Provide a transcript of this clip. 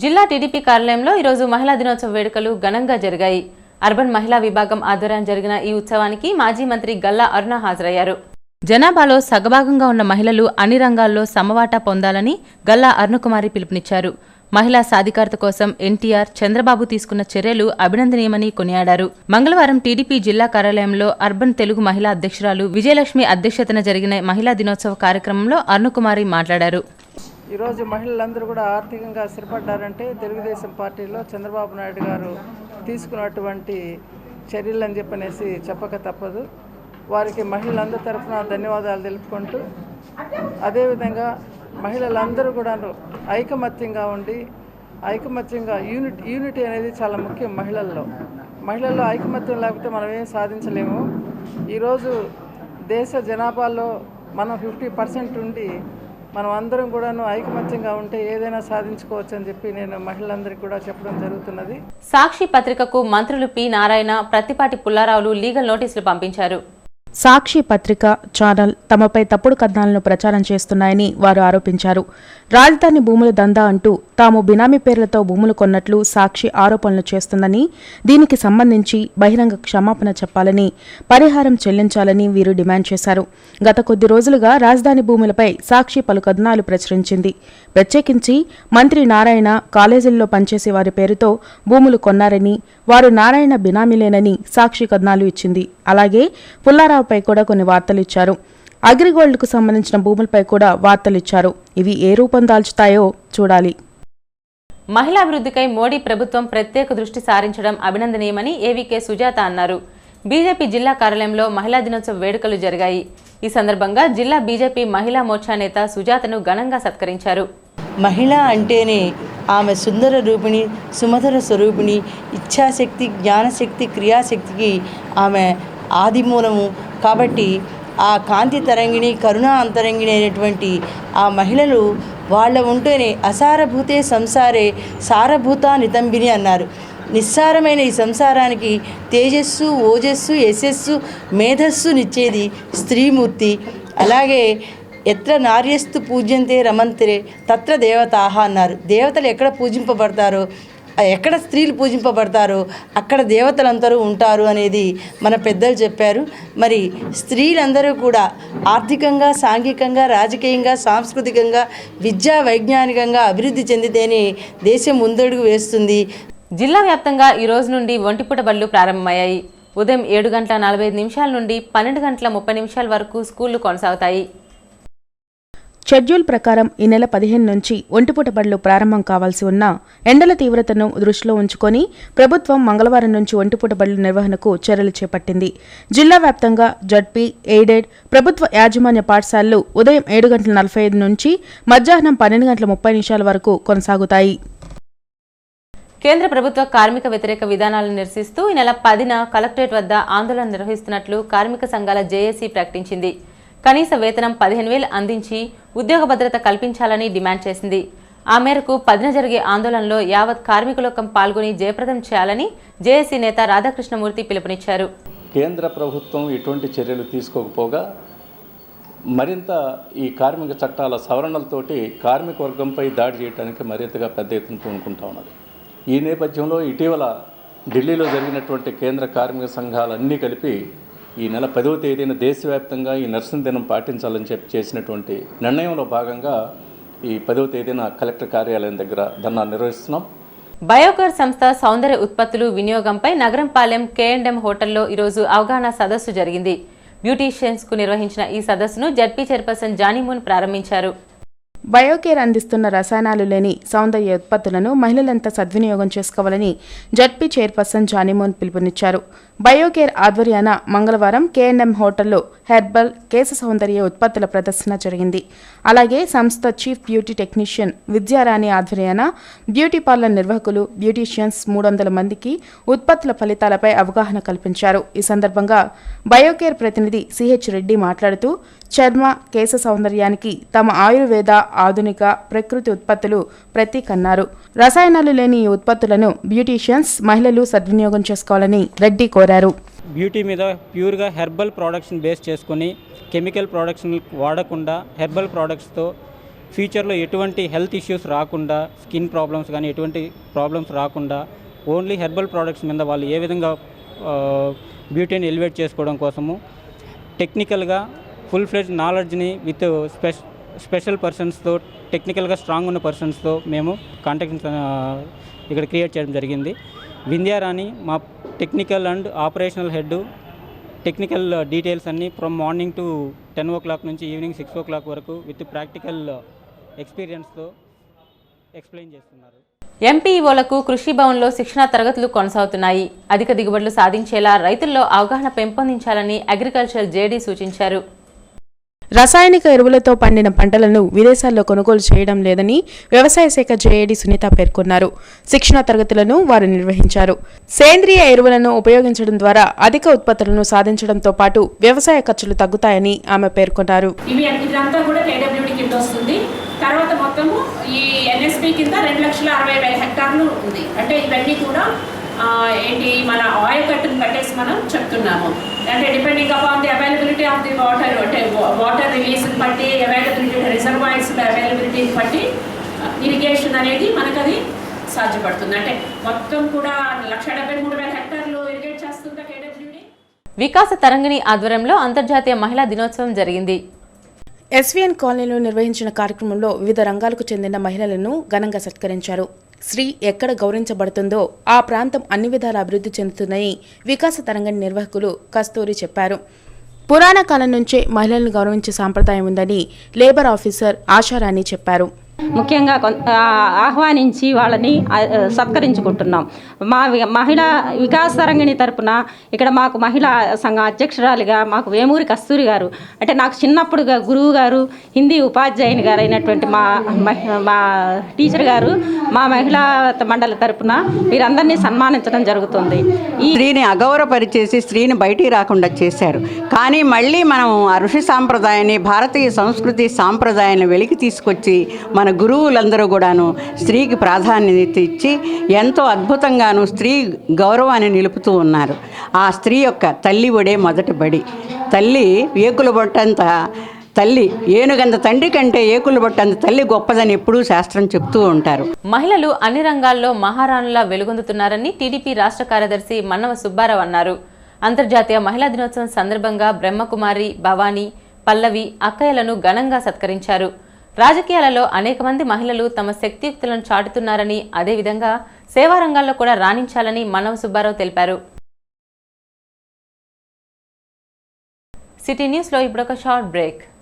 జిల్లా టీడీపీ కార్యాలయంలో ఈరోజు మహిళా దినోత్సవ వేడుకలు ఘనంగా జరిగాయి. అర్బన్ మహిళా విభాగం ఆధ్వర్యాన జరిగిన ఈ ఉత్సవానికి మాజీ మంత్రి గల్లా అరుణ హాజరయ్యారు. జనాభాలో సగభాగంగా ఉన్న మహిళలు అన్ని రంగాల్లో సమవాటా పొందాలని గల్లా అరుణకుమారి పిలుపునిచ్చారు. మహిళా సాధికారత కోసం ఎన్టీఆర్, చంద్రబాబు తీసుకున్న చర్యలు అభినందనీయమని కొనియాడారు. మంగళవారం టీడీపీ జిల్లా కార్యాలయంలో అర్బన్ తెలుగు మహిళా అధ్యక్షురాలు విజయలక్ష్మి అధ్యక్షతన జరిగిన మహిళా దినోత్సవ కార్యక్రమంలో అరుణకుమారి మాట్లాడారు. ఈరోజు మహిళలందరూ కూడా ఆర్థికంగా స్థిరపడ్డారంటే తెలుగుదేశం పార్టీలో చంద్రబాబు నాయుడు గారు తీసుకున్నటువంటి చర్యలని చెప్పనేసి చెప్పక తప్పదు. వారికి మహిళలందరి తరఫున ధన్యవాదాలు తెలుపుకుంటూ, అదేవిధంగా మహిళలందరూ కూడా ఐకమత్యంగా ఉండి యూనిటీ అనేది చాలా ముఖ్యం. మహిళల్లో ఐకమత్యం లేకపోతే మనం ఏం సాధించలేము. ఈరోజు దేశ జనాభాలో మనం 50% ఉండి మనం అందరం కూడాను ఐకమత్యంగా ఉంటే ఏదైనా సాధించుకోవచ్చు అని చెప్పి నేను మహిళలందరికీ కూడా చెప్పడం జరుగుతున్నది. సాక్షి పత్రికకు మంత్రులు పి నారాయణ, ప్రత్తిపాటి పుల్లారావులు లీగల్ నోటీసులు పంపించారు. సాక్షి పత్రిక, ఛానల్ తమపై తప్పుడు కథనాలను ప్రచారం చేస్తున్నాయని వారు ఆరోపించారు. రాజధాని భూముల దందా అంటూ తాము బినామీ పేర్లతో భూములు కొన్నట్లు సాక్షి ఆరోపణలు చేస్తుందని, దీనికి సంబంధించి బహిరంగ క్షమాపణ చెప్పాలని, పరిహారం చెల్లించాలని వీరు డిమాండ్ చేశారు. గత కొద్ది రోజులుగా రాజధాని భూములపై సాక్షి పలు కథనాలు ప్రచురించింది. ప్రత్యేకించి మంత్రి నారాయణ కాలేజీల్లో పనిచేసే వారి పేరుతో భూములు కొన్నారని, వారు నారాయణ బినామీలేనని సాక్షి కథనాలు ఇచ్చింది. అలాగే పుల్లారావుపై కూడా కొన్ని వార్తలు ఇచ్చారు. అగ్రిగోల్డ్కు సంబంధించిన భూములపై కూడా వార్తలిచ్చారు. ఇవి ఏ రూపం దాల్చుతాయో చూడాలి. మహిళాభివృద్ధికై మోడీ ప్రభుత్వం ప్రత్యేక దృష్టి సారించడం అభినందనీయమని ఏవీకే సుజాత అన్నారు. బీజేపీ జిల్లా కార్యాలయంలో మహిళా దినోత్సవ వేడుకలు జరిగాయి. ఈ సందర్భంగా జిల్లా బీజేపీ మహిళా మోర్చా నేత సుజాతను ఘనంగా సత్కరించారు. మహిళ అంటేనే ఆమె సుందర రూపిణి, సుమధుర స్వరూపిణి, ఇచ్ఛాశక్తి, జ్ఞానశక్తి, క్రియాశక్తికి ఆమె ఆదిమూలము. కాబట్టి ఆ కాంతి తరంగిణి, కరుణా అంతరంగిణి అయినటువంటి ఆ మహిళలు వాళ్ళ ఉంటేనే అసారభూతే సంసారే సారభూత నితంబిని అన్నారు. నిస్సారమైన ఈ సంసారానికి తేజస్సు, ఓజస్సు, యశస్సు, మేధస్సునిచ్చేది స్త్రీమూర్తి. అలాగే ఎత్ర నార్యస్తు పూజ్యంతే రమంతిరే తత్ర దేవతాహ అన్నారు. దేవతలు ఎక్కడ పూజింపబడతారో, ఎక్కడ స్త్రీలు పూజింపబడతారో అక్కడ దేవతలందరూ ఉంటారు అనేది మన పెద్దలు చెప్పారు. మరి స్త్రీలందరూ కూడా ఆర్థికంగా, సాంఘికంగా, రాజకీయంగా, సాంస్కృతికంగా, విద్యా వైజ్ఞానికంగా అభివృద్ధి చెందితేనే దేశం ముందడుగు వేస్తుంది. జిల్లా వ్యాప్తంగా ఈ రోజు నుండి ఒంటిపూట బడులు ప్రారంభమయ్యాయి. ఉదయం 7:45 నుండి 12:30 వరకు స్కూళ్లు కొనసాగుతాయి. షెడ్యూల్ ప్రకారం ఈ నెల 15 నుంచి ఒంటిపూట బడులు ప్రారంభం కావాల్సి ఉన్న ఎండల తీవ్రతను దృష్టిలో ఉంచుకొని ప్రభుత్వం మంగళవారం నుంచి ఒంటిపూట బడుల నిర్వహణకు చర్యలు చేపట్టింది. జిల్లా వ్యాప్తంగా జడ్పీ, ఎయిడెడ్, ప్రభుత్వ యాజమాన్య పాఠశాలలు ఉదయం 7:45 నుంచి మధ్యాహ్నం 12:30 వరకు కొనసాగుతాయి. కేంద్ర ప్రభుత్వ కార్మిక వ్యతిరేక విధానాలను నిరసిస్తూ ఈ నెల 10న కలెక్టరేట్ వద్ద ఆందోళన నిర్వహిస్తున్నట్లు కార్మిక సంఘాల జేఏసీ ప్రకటించింది. కనీస వేతనం 15,000 అందించి ఉద్యోగ భద్రత కల్పించాలని డిమాండ్ చేసింది. ఆ మేరకు 10న జరిగే ఆందోళనలో యావత్ కార్మికులోకం పాల్గొని జయప్రదం చేయాలని జేఏసీ నేత రాధాకృష్ణమూర్తి పిలుపునిచ్చారు. కేంద్ర ప్రభుత్వం ఇటువంటి చర్యలు తీసుకోకపోగా మరింత ఈ కార్మిక చట్టాల సవరణలతోటి కార్మిక వర్గంపై దాడి చేయడానికి మరింతగా పెద్ద ఎత్తున పూనుకుంటా ఉన్నది. ఈ నేపథ్యంలో ఇటీవల ఢిల్లీలో జరిగినటువంటి కేంద్ర కార్మిక సంఘాలన్నీ కలిపి ఈ నెల 10వ తేదీన దేశవ్యాప్తంగా ఈ నిరసన దినం పాటించాలని చెప్పి చేసినటువంటి నిర్ణయంలో భాగంగా ఈ 10వ తేదీన కలెక్టర్ కార్యాలయం దగ్గర ధర్నా నిర్వహిస్తున్నాం. బయోకేర్ సంస్థ సౌందర్య ఉత్పత్తులు వినియోగంపై నగరంపాలెం K&M హోటల్లో ఈరోజు అవగాహన సదస్సు జరిగింది. బ్యూటీషియన్స్కు నిర్వహించిన ఈ సదస్సును జడ్పీ చైర్పర్సన్ జానీమూన్ ప్రారంభించారు. బయోకేర్ అందిస్తున్న రసాయనాలు లేని సౌందర్య ఉత్పత్తులను మహిళలంతా సద్వినియోగం చేసుకోవాలని జడ్పీ చైర్పర్సన్ జానీమోన్ పిలుపునిచ్చారు. బయోకేర్ ఆధ్వర్యాన మంగళవారం K&M హోటల్లో హెర్బల్, కేశ సౌందర్య ఉత్పత్తుల ప్రదర్శన జరిగింది. అలాగే సంస్థ చీఫ్ బ్యూటీ టెక్నీషియన్ విద్యారాణి ఆధ్వర్యాన బ్యూటీ పార్లర్ నిర్వాహకులు, బ్యూటీషియన్స్ 300 మందికి ఉత్పత్తుల ఫలితాలపై అవగాహన కల్పించారు. ఈ సందర్భంగా బయోకేర్ ప్రతినిధి సిహెచ్ రెడ్డి మాట్లాడుతూ చర్మ, కేశ సౌందర్యానికి తమ ఆయుర్వేద, ఆధునిక, ప్రకృతి ఉత్పత్తులు ప్రతీకన్నారు. రసాయనాలు లేని ఈ ఉత్పత్తులను బ్యూటీషియన్స్, మహిళలు సద్వినియోగం చేసుకోవాలని రెడ్డి కోరారు. బ్యూటీ మీద ప్యూర్గా హెర్బల్ ప్రోడక్ట్స్ని బేస్ చేసుకొని కెమికల్ ప్రోడక్ట్స్ని వాడకుండా హెర్బల్ ప్రోడక్ట్స్తో ఫ్యూచర్లో ఎటువంటి హెల్త్ ఇష్యూస్ రాకుండా, స్కిన్ ప్రాబ్లమ్స్ కానీ ఎటువంటి ప్రాబ్లమ్స్ రాకుండా ఓన్లీ హెర్బల్ ప్రోడక్ట్స్ మీద వాళ్ళు ఏ విధంగా బ్యూటీని ఎలివేట్ చేసుకోవడం కోసము టెక్నికల్గా ఫుల్ ఫ్లెడ్జ్ నాలెడ్జ్ని విత్ స్పెషల్ పర్సన్స్తో, టెక్నికల్గా స్ట్రాంగ్ ఉన్న పర్సన్స్తో మేము కాంటాక్ట్ ఇక్కడ క్రియేట్ చేయడం జరిగింది. వింధ్యారాణి మా technical and operational head, technical details అన్నీ ఫ్రమ్ మార్నింగ్ టు 10 o'clock నుంచి ఈవినింగ్ 6 o'clock వరకు విత్ ప్రాక్టికల్ ఎక్స్పీరియన్స్తో ఎక్స్ప్లెయిన్ చేస్తున్నారు. ఎంపీఈఓలకు కృషి భవన్లో శిక్షణా తరగతులు కొనసాగుతున్నాయి. అధిక దిగుబడులు సాధించేలా రైతుల్లో అవగాహన పెంపొందించాలని అగ్రికల్చర్ జేడీ సూచించారు. రసాయనిక ఎరువులతో పండిన పంటలను విదేశాల్లో కొనుగోలు చేయడం లేదని వ్యవసాయ శాఖ జేఏడీ సునీత పేర్కొన్నారు. శిక్షణ తరగతులను వారు నిర్వహించారు. సేంద్రియ ఎరువులను ఉపయోగించడం ద్వారా అధిక ఉత్పత్తులను సాధించడంతో పాటు వ్యవసాయ ఖర్చులు తగ్గుతాయని ఆమె పేర్కొన్నారు. ఇదంతా కూడా కేడబ్ల్యూడీ కింద వస్తుంది. తర్వాత మొత్తము ఈ ఎన్ఎస్పి కింద 2,60,000 హెక్టార్లు ఉంది. అంటే ఇవన్నీ కూడా ఏంటి మన ఆయకట్టును బట్టేసి మనం చెప్తున్నాము. అంటే depending upon the availability of the water, అంటే వాటర్ రిలీజ్ని బట్టి, అవైలబిలిటీ రిజర్వాయర్స్ అవైలబిలిటీని బట్టి ఇరిగేషన్ అనేది మనకు అది సాధ్యపడుతుంది. అంటే మొత్తం కూడా 1,73,000 హెక్టార్లు ఇరిగేట్ చేస్తుందా కేడబ్ల్యూడీ. వికాస తరంగిణి ఆధ్వర్యంలో అంతర్జాతీయ మహిళా దినోత్సవం జరిగింది. ఎస్వీఎన్ కాలనీలో నిర్వహించిన కార్యక్రమంలో వివిధ రంగాలకు చెందిన మహిళలను ఘనంగా సత్కరించారు. స్త్రీ ఎక్కడ గౌరవించబడుతుందో ఆ ప్రాంతం అన్ని విధాల అభివృద్ధి చెందుతుందని వికాస తరంగిణి నిర్వాహకులు కస్తూరి చెప్పారు. పురాణ కాలం నుంచే మహిళలను గౌరవించే సాంప్రదాయం ఉందని లేబర్ ఆఫీసర్ ఆశారాణి చెప్పారు. ముఖ్యంగా ఆహ్వానించి వాళ్ళని సత్కరించుకుంటున్నాం. మా మహిళా వికాస తరంగిణి తరపున ఇక్కడ మాకు మహిళా సంఘ అధ్యక్షురాలిగా మాకు వేమూరి కస్తూరి గారు, అంటే నాకు చిన్నప్పుడుగా గురువు గారు, హిందీ ఉపాధ్యాయుని గారు అయినటువంటి మా టీచర్ గారు మా మహిళా మండలి తరపున వీరందరినీ సన్మానించడం జరుగుతుంది. ఈ స్త్రీని అగౌరవపరిచేసి స్త్రీని బయటికి రాకుండా చేశారు. కానీ మళ్ళీ మనం ఆ ఋషి సాంప్రదాయాన్ని, భారతీయ సంస్కృతి సాంప్రదాయాన్ని వెలికి తీసుకొచ్చి మన గురువులందరూ కూడాను స్త్రీకి ప్రాధాన్యత ఇచ్చి ఎంతో అద్భుతంగాను స్త్రీ గౌరవాన్ని నిలుపుతూ ఉన్నారు. ఆ స్త్రీ యొక్క తల్లి ఒడే మొదటి బడి. తల్లి ఏకుల బొట్టంత తల్లి, ఏనుగంత తండ్రి కంటే ఏకుల బొట్టంత తల్లి గొప్పదని ఎప్పుడూ శాస్త్రం చెప్తూ ఉంటారు. మహిళలు అన్ని రంగాల్లో మహారాణులా వెలుగొందుతున్నారని టీడీపీ రాష్ట్ర కార్యదర్శి మన్నవ సుబ్బారావు అన్నారు. అంతర్జాతీయ మహిళా దినోత్సవం సందర్భంగా బ్రహ్మకుమారి, భవానీ, పల్లవి అక్కయ్యలను ఘనంగా సత్కరించారు. రాజకీయాలలో అనేక మంది మహిళలు తమ శక్తియుక్తులను చాటుతున్నారని, అదేవిధంగా సేవా రంగాల్లో కూడా రాణించాలని మన్నవ సుబ్బారావు తెలిపారు. సిటీ న్యూస్లో ఇప్పుడొక షార్ట్ బ్రేక్.